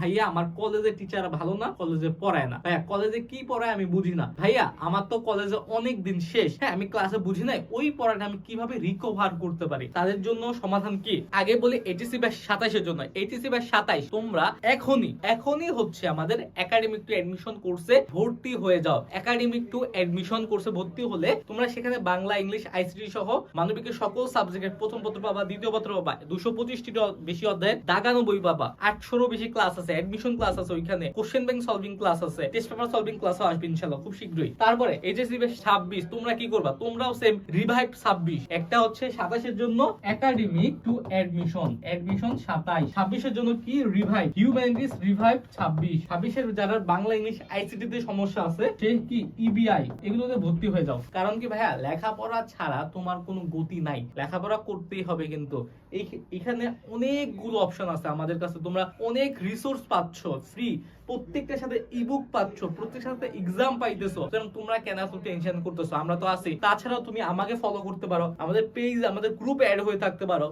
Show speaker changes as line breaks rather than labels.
ভাইয়া আমার কলেজের টিচার ভালো না, কলেজে পড়ায় না। ভাইয়া কলেজে কি পড়ায় আমি বুঝি না। ভাইয়া আমার তো কলেজে অনেক দিন শেষ, হ্যাঁ আমি ক্লাসে বুঝি নাই, ওই পড়াটা আমি কিভাবে রিকভার করতে পারি? তাদের জন্য সমাধান কি? আগে বলি এইচএসসি ব্যাচ 27 এর জন্য। এইচএসসি ব্যাচ 27 তোমরা এখনই হচ্ছে আমাদের একাডেমিক টু অ্যাডমিশন কোর্সে ভর্তি হয়ে যাও। একাডেমিক টু অ্যাডমিশন কোর্সে ভর্তি হলে তোমরা সেখানে বাংলা, ইংলিশ, আইসিটি সহ মানবিকের সকল সাবজেক্টের প্রথম পত্র পাবা, দ্বিতীয় পত্র পাবা, 225টির বেশি অধ্যায়ের দাগানো বই পাবা, 800 বেশি ক্লাস আছে, অ্যাডমিশন ক্লাস আছে, ওইখানে কোশ্চেন ব্যাংক সলভিং ক্লাস আছে, টেস্ট পেপার সলভিং ক্লাসও আসবে ইনশাআল্লাহ খুব শীঘ্রই। তারপরে এইচএসসি ব্যাচ 26 তোমরা কি করবা? তোমরাও সেম রিভাইভ 26। একটা হচ্ছে 27 এর জন্য একাডেমিক টু অ্যাডমিশন 27 এর জন্য কি রিভাইভ হিউম্যানিটিস রিভাইভ 26 এর যারা বাংলা, ইংলিশ, আইসিটি তে সমস্যা আছে সে কি ইবিআই এগুলোতে ভর্তি হয়ে যাও। কারণ কি ভাইয়া লেখাপড়া ছাড়া তোমার কোনো গতি নাই, লেখাপড়া করতেই হবে। কিন্তু এখানে অনেকগুলো অপশন আছে আমাদের কাছে, তোমরা অনেক রিসোর্স পাচ্ছ ফ্রি, প্রত্যেকটার সাথে ইবুক পাচ্ছ, প্রত্যেকটার সাথে এক্সাম পাইতেছো। তোমরা কেন এত টেনশন করতেছো? আমরা তো আছি। তাছাড়াও তুমি আমাকে ফলো করতে পারো, আমাদের পেজ, আমাদের গ্রুপে অ্যাড হয়ে থাকতে পারো।